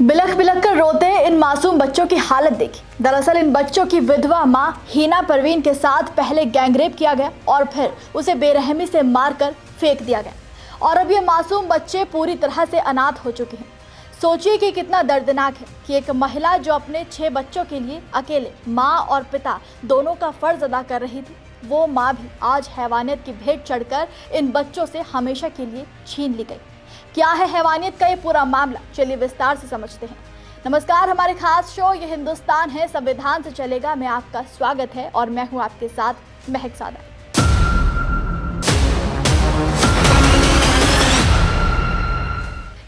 बिलख बिलख कर रोते इन मासूम बच्चों की हालत देखी। दरअसल इन बच्चों की विधवा मां हिना परवीन के साथ पहले गैंगरेप किया गया और फिर उसे बेरहमी से मारकर फेंक दिया गया और अब ये मासूम बच्चे पूरी तरह से अनाथ हो चुके हैं। सोचिए कि कितना दर्दनाक है कि एक महिला जो अपने 6 बच्चों के लिए अकेले माँ और पिता दोनों का फर्ज अदा कर रही थी, वो माँ भी आज हैवानियत की भेंट चढ़कर इन बच्चों से हमेशा के लिए छीन ली गई। क्या है हैवानियत का ये पूरा मामला, चलिए विस्तार से समझते हैं। नमस्कार, हमारे खास शो ये हिंदुस्तान है संविधान से चलेगा में आपका स्वागत है और मैं हूँ आपके साथ महक सादा।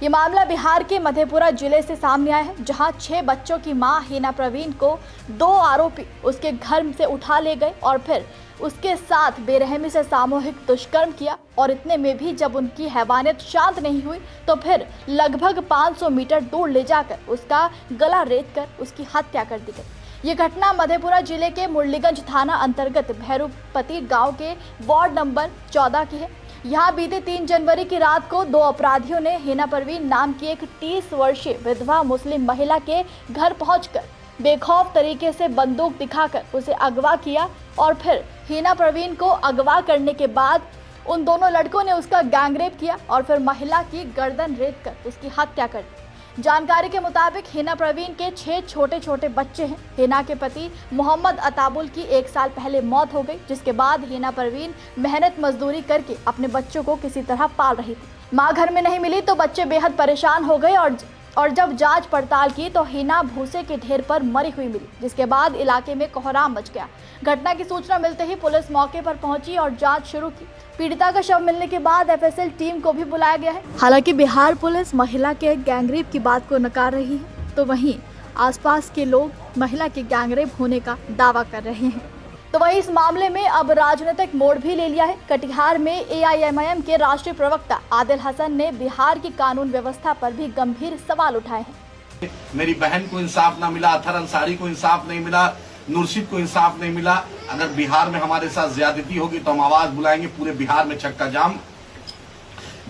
ये मामला बिहार के मधेपुरा जिले से सामने आया है, जहां 6 बच्चों की मां हिना परवीन को 2 आरोपी उसके घर से उठा ले गए और फिर उसके साथ बेरहमी से सामूहिक दुष्कर्म किया और इतने में भी जब उनकी हैवानियत शांत नहीं हुई तो फिर लगभग 500 मीटर दूर ले जाकर उसका गला रेत कर उसकी हत्या कर दी गई। ये घटना मधेपुरा जिले के मुरलीगंज थाना अंतर्गत भैरूपति गांव के वार्ड नंबर 14 की है। यहाँ बीते 3 जनवरी की रात को 2 अपराधियों ने हिना परवीन नाम की एक 30 वर्षीय विधवा मुस्लिम महिला के घर पहुंचकर बेखौफ तरीके से बंदूक दिखाकर उसे अगवा किया और फिर हिना परवीन को अगवा करने के बाद उन दोनों लड़कों ने उसका गैंगरेप किया और फिर महिला की गर्दन रेत कर उसकी हत्या कर दी। जानकारी के मुताबिक हिना परवीन के 6 छोटे छोटे बच्चे हैं। हिना के पति मोहम्मद अताबुल की 1 साल पहले मौत हो गई, जिसके बाद हिना परवीन मेहनत मजदूरी करके अपने बच्चों को किसी तरह पाल रही थी। माँ घर में नहीं मिली तो बच्चे बेहद परेशान हो गए और जब जांच पड़ताल की तो हिना भूसे के ढेर पर मरी हुई मिली, जिसके बाद इलाके में कोहराम मच गया। घटना की सूचना मिलते ही पुलिस मौके पर पहुंची और जांच शुरू की। पीड़िता का शव मिलने के बाद एफएसएल टीम को भी बुलाया गया है। हालांकि बिहार पुलिस महिला के गैंगरेप की बात को नकार रही है, तो वहीं आसपास के लोग महिला के गैंगरेप होने का दावा कर रहे हैं। तो वहीं इस मामले में अब राजनीतिक मोड़ भी ले लिया है। कटिहार में एआईएमआईएम के राष्ट्रीय प्रवक्ता आदिल हसन ने बिहार की कानून व्यवस्था पर भी गंभीर सवाल उठाए हैं। मेरी बहन को इंसाफ ना मिला, अथर अंसारी को इंसाफ नहीं मिला, नूरशीद को इंसाफ नहीं मिला। अगर बिहार में हमारे साथ ज्यादती होगी तो हम आवाज बुलाएंगे, पूरे बिहार में चक्का जाम।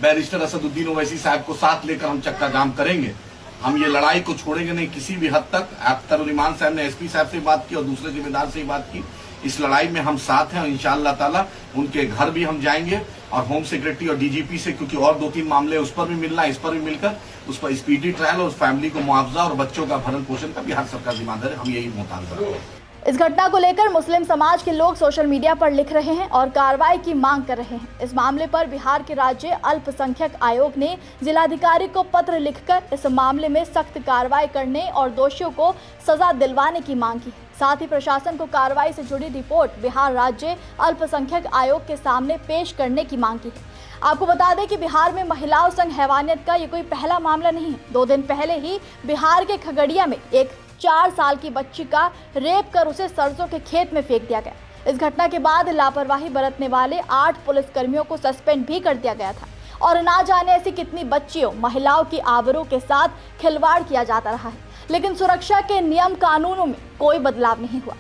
बैरिस्टर असदुद्दीन ओवैसी साहब को साथ लेकर हम चक्का जाम करेंगे। हम ये लड़ाई को छोड़ेंगे नहीं किसी भी हद तक। अख्तर ईमान साहब ने एसपी साहब से बात की और दूसरे जिम्मेदार से बात की। इस लड़ाई में हम साथ हैं और इंशाअल्लाह ताला उनके घर भी हम जाएंगे और होम सेक्रेटरी और डीजीपी से, क्योंकि और 2-3 मामले उस पर भी मिलना, इस पर भी मिलकर उस पर स्पीडी ट्रायल और उस फैमिली को मुआवजा और बच्चों का भरण पोषण का बिहार सरकार जिम्मेदार है। हम यही मुतालबा करते हैं। इस घटना को लेकर मुस्लिम समाज के लोग सोशल मीडिया पर लिख रहे हैं और कार्रवाई की मांग कर रहे हैं। इस मामले पर बिहार के राज्य अल्पसंख्यक आयोग ने जिलाधिकारी को पत्र लिखकर इस मामले में सख्त कार्रवाई करने और दोषियों को सजा दिलवाने की मांग की। साथ ही प्रशासन को कार्रवाई से जुड़ी रिपोर्ट बिहार राज्य अल्पसंख्यक आयोग के सामने पेश करने की मांग की है। आपको बता दें कि बिहार में महिलाओं संग हैवानियत का ये कोई पहला मामला नहीं है। 2 दिन पहले ही बिहार के खगड़िया में एक 4 साल की बच्ची का रेप कर उसे सरसों के खेत में फेंक दिया गया। इस घटना के बाद लापरवाही बरतने वाले 8 पुलिसकर्मियों को सस्पेंड भी कर दिया गया था और ना जाने ऐसी कितनी बच्चियों महिलाओं की आबरू के साथ खिलवाड़ किया जाता रहा है, लेकिन सुरक्षा के नियम कानूनों में कोई बदलाव नहीं हुआ।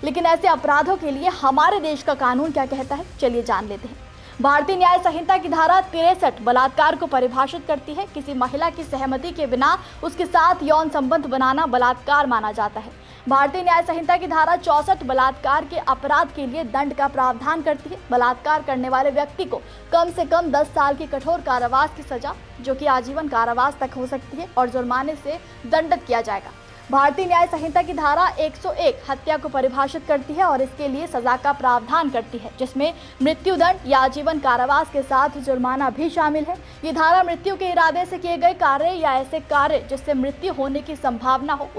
लेकिन ऐसे अपराधों के लिए हमारे देश का कानून क्या कहता है, चलिए जान लेते हैं। भारतीय न्याय संहिता की धारा 63 बलात्कार को परिभाषित करती है। किसी महिला की सहमति के बिना उसके साथ यौन संबंध बनाना बलात्कार माना जाता है। भारतीय न्याय संहिता की धारा 64 बलात्कार के अपराध के लिए दंड का प्रावधान करती है। बलात्कार करने वाले व्यक्ति को कम से कम 10 साल की कठोर कारावास की सजा, जो कि आजीवन कारावास तक हो सकती है, और जुर्माने से दंडित किया जाएगा। भारतीय न्याय संहिता की धारा 101 हत्या को परिभाषित करती है और इसके लिए सजा का प्रावधान करती है, जिसमें मृत्युदंड या आजीवन कारावास के साथ जुर्माना भी शामिल है। ये धारा मृत्यु के इरादे से किए गए कार्य या ऐसे कार्य जिससे मृत्यु होने की संभावना हो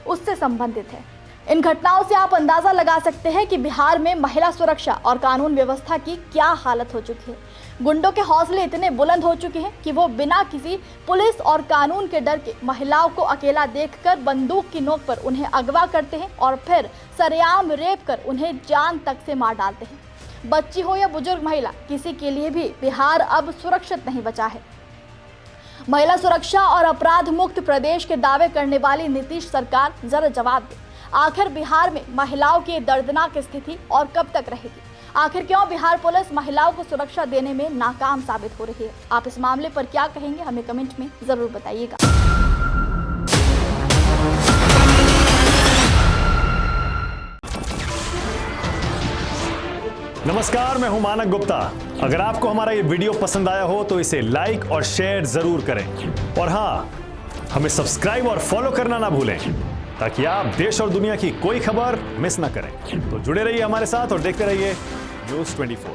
उससे संबंधित है। इन घटनाओं से आप अंदाजा लगा सकते हैं कि बिहार में महिला सुरक्षा और कानून व्यवस्था की क्या हालत हो चुकी है। गुंडों के हौसले इतने बुलंद हो चुके हैं कि वो बिना किसी पुलिस और कानून के डर के महिलाओं को अकेला देखकर बंदूक की नोक पर उन्हें अगवा करते हैं और फिर सरेआम रेप कर उन्हें जान तक से मार डालते हैं। बच्ची हो या बुजुर्ग महिला, किसी के लिए भी बिहार अब सुरक्षित नहीं बचा है। महिला सुरक्षा और अपराध मुक्त प्रदेश के दावे करने वाली नीतीश सरकार जरा जवाब दे, आखिर बिहार में महिलाओं की दर्दनाक स्थिति और कब तक रहेगी? आखिर क्यों बिहार पुलिस महिलाओं को सुरक्षा देने में नाकाम साबित हो रही है? आप इस मामले पर क्या कहेंगे, हमें कमेंट में जरूर बताइएगा। नमस्कार, मैं हूं मानक गुप्ता। अगर आपको हमारा ये वीडियो पसंद आया हो तो इसे लाइक और शेयर जरूर करें और हाँ, हमें सब्सक्राइब और फॉलो करना ना भूलें ताकि आप देश और दुनिया की कोई खबर मिस ना करें। तो जुड़े रहिए हमारे साथ और देखते रहिए News 24।